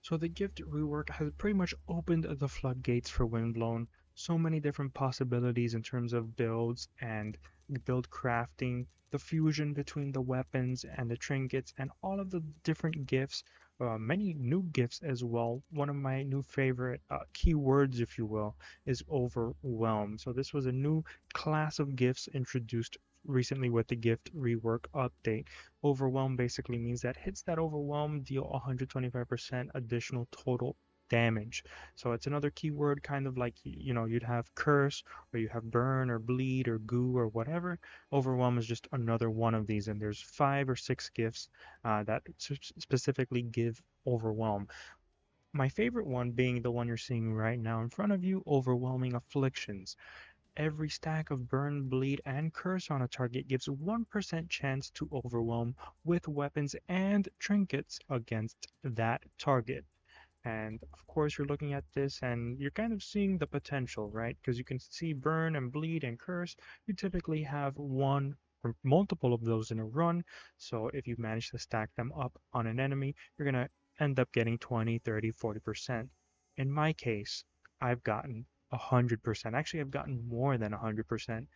So the gift rework has pretty much opened the floodgates for Windblown. So many different possibilities in terms of builds and build crafting, the fusion between the weapons and the trinkets, and all of the different gifts. Many new gifts as well. One of my new favorite keywords, if you will, is Overwhelm. So this was a new class of gifts introduced recently with the gift rework update. Overwhelm basically means that hits that overwhelm deal 125% additional total damage. So it's another keyword, kind of like you'd have curse, or you have burn or bleed or goo or whatever. Overwhelm is just another one of these, and there's 5 or 6 gifts that specifically give overwhelm. My favorite one being the one you're seeing right now in front of you, overwhelming afflictions. Every stack of burn, bleed, and curse on a target gives 1% chance to overwhelm with weapons and trinkets against that target. And of course, you're looking at this and you're kind of seeing the potential, right? Because you can see burn and bleed and curse. You typically have one or multiple of those in a run. So if you manage to stack them up on an enemy, you're going to end up getting 20, 30, 40%. In my case, I've gotten 100%. Actually, I've gotten more than 100%.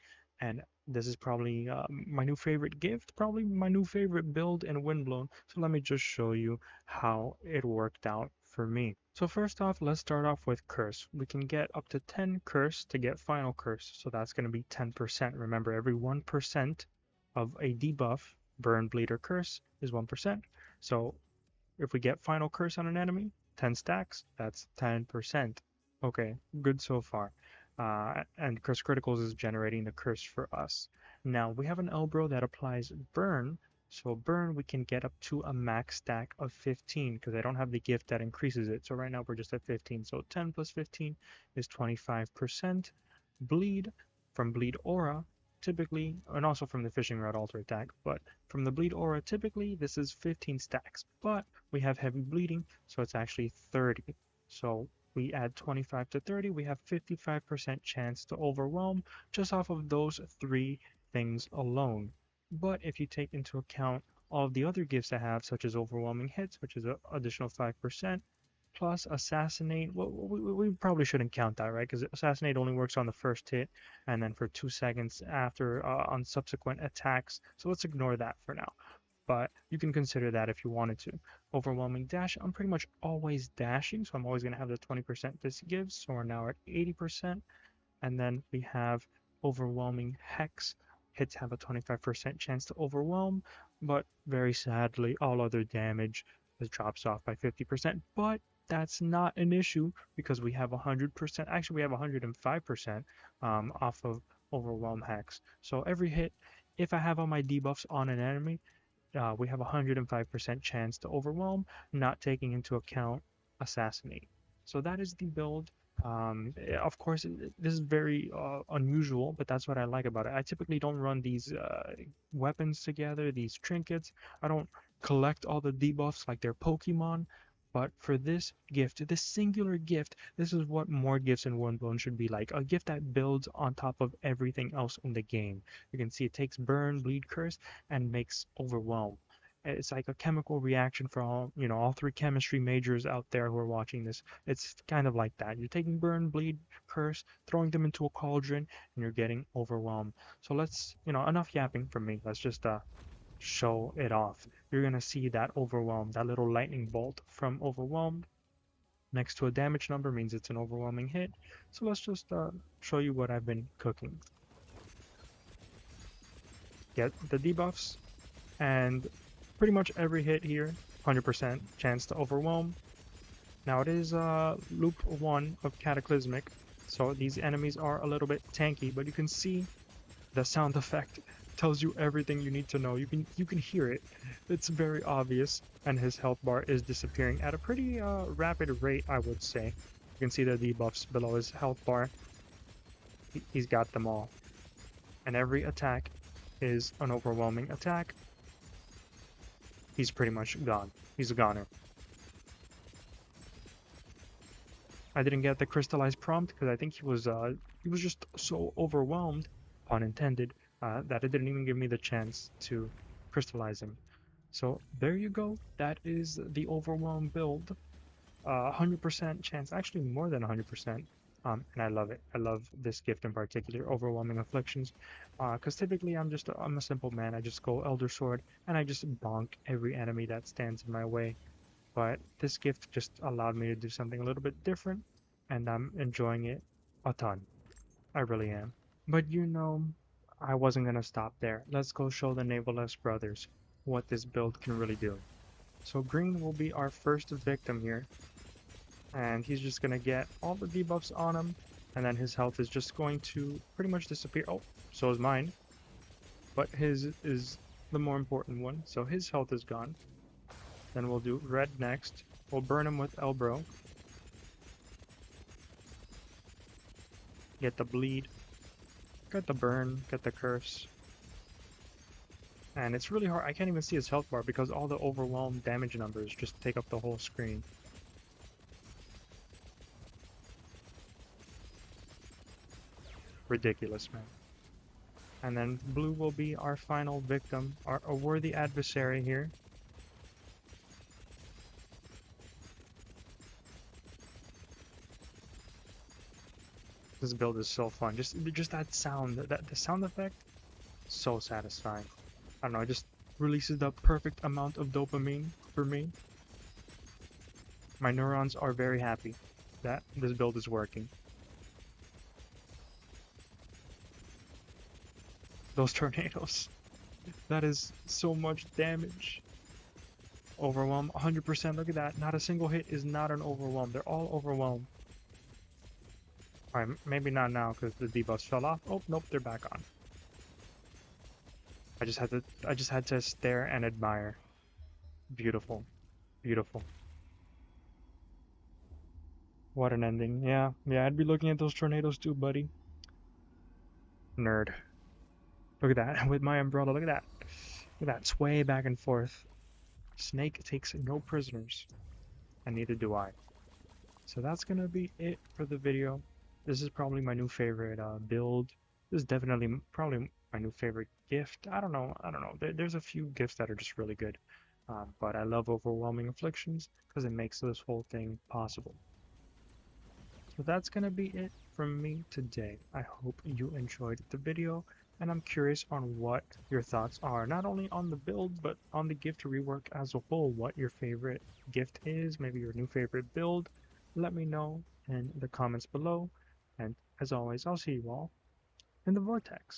And this is probably my new favorite gift, probably my new favorite build in Windblown. So let me just show you how it worked out for me. So first off, let's start off with curse. We can get up to 10 curse to get final curse. So that's going to be 10%. Remember, every 1% of a debuff, burn, bleed, or curse is 1%. So if we get final curse on an enemy, 10 stacks, that's 10%. Okay, good so far. And curse criticals is generating the curse for us. Now we have an elbow that applies burn. So burn, we can get up to a max stack of 15 because I don't have the gift that increases it. So right now we're just at 15. So 10 plus 15 is 25%. Bleed, from bleed aura, typically, and also from the fishing rod alter attack, but from the bleed aura, typically this is 15 stacks. But we have heavy bleeding, so it's actually 30. So we add 25 to 30, we have 55% chance to overwhelm just off of those 3 things alone. But if you take into account all of the other gifts I have, such as overwhelming hits, which is an additional 5%, plus assassinate, well, we probably shouldn't count that, right? Because assassinate only works on the first hit and then for 2 seconds after on subsequent attacks. So let's ignore that for now, but you can consider that if you wanted to. Overwhelming dash, I'm pretty much always dashing, so I'm always going to have the 20% this gives, so we're now at 80%. And then we have overwhelming hex. Hits have a 25% chance to overwhelm, but very sadly, all other damage drops off by 50%. But that's not an issue because we have 100%, actually we have 105% off of overwhelm hex. So every hit, if I have all my debuffs on an enemy, we have 105% chance to overwhelm, not taking into account assassinate. So that is the build. Of course, this is very unusual, but that's what I like about it. I typically don't run these weapons together, these trinkets. I don't collect all the debuffs like they're Pokemon. But for this gift, this singular gift, this is what more gifts in Windblown should be like. A gift that builds on top of everything else in the game. You can see it takes burn, bleed, curse, and makes overwhelm. It's like a chemical reaction for all 3 chemistry majors out there who are watching this. It's kind of like that. You're taking burn, bleed, curse, throwing them into a cauldron, and you're getting overwhelmed. So let's, enough yapping from me. Let's just show it off. You're gonna see that overwhelm, that little lightning bolt from overwhelmed next to a damage number means it's an overwhelming hit. So let's just show you what I've been cooking. Get the debuffs, and pretty much every hit here, 100% chance to overwhelm. Now it is loop 1 of Cataclysmic, so these enemies are a little bit tanky, but you can see the sound effect tells you everything you need to know. You can hear it. It's very obvious, and his health bar is disappearing at a pretty rapid rate, I would say. You can see the debuffs below his health bar. He's got them all. And every attack is an overwhelming attack. He's pretty much gone. He's a goner. I didn't get the crystallized prompt because I think he was just so overwhelmed, pun intended, that it didn't even give me the chance to crystallize him. So there you go. That is the Overwhelm build. 100% chance, actually more than 100%. And I love it. I love this gift in particular, Overwhelming Afflictions, because typically I'm a simple man. I just go Elder Sword and I just bonk every enemy that stands in my way. But this gift just allowed me to do something a little bit different, and I'm enjoying it a ton. I really am. But I wasn't gonna stop there. Let's go show the Navaless brothers what this build can really do. So green will be our first victim here, and he's just gonna get all the debuffs on him, and then his health is just going to pretty much disappear. Oh, so is mine, but his is the more important one, so his health is gone. Then we'll do red next. We'll burn him with Elbro. Get the bleed, get the burn, get the curse. And it's really hard. I can't even see his health bar because all the overwhelm damage numbers just take up the whole screen. Ridiculous, man. And then blue will be our final victim, a worthy adversary here. This build is so fun. Just that sound, the sound effect, so satisfying. I don't know, it just releases the perfect amount of dopamine for me. My neurons are very happy that this build is working. Those tornadoes. That is so much damage. Overwhelm, 100%. Look at that. Not a single hit is not an overwhelm. They're all overwhelmed. Alright, maybe not now because the debuffs fell off. Oh, nope, they're back on. I just had to stare and admire. Beautiful. Beautiful. What an ending. Yeah, I'd be looking at those tornadoes too, buddy. Nerd. Look at that. With my umbrella, look at that. Look at that. Sway back and forth. Snake takes no prisoners. And neither do I. So that's gonna be it for the video. This is probably my new favorite build. This is definitely probably my new favorite gift. I don't know. There's a few gifts that are just really good. But I love Overwhelming Afflictions because it makes this whole thing possible. So that's gonna be it from me today. I hope you enjoyed the video, and I'm curious on what your thoughts are, not only on the build, but on the gift rework as a whole. What your favorite gift is, maybe your new favorite build. Let me know in the comments below. And as always, I'll see you all in the vortex.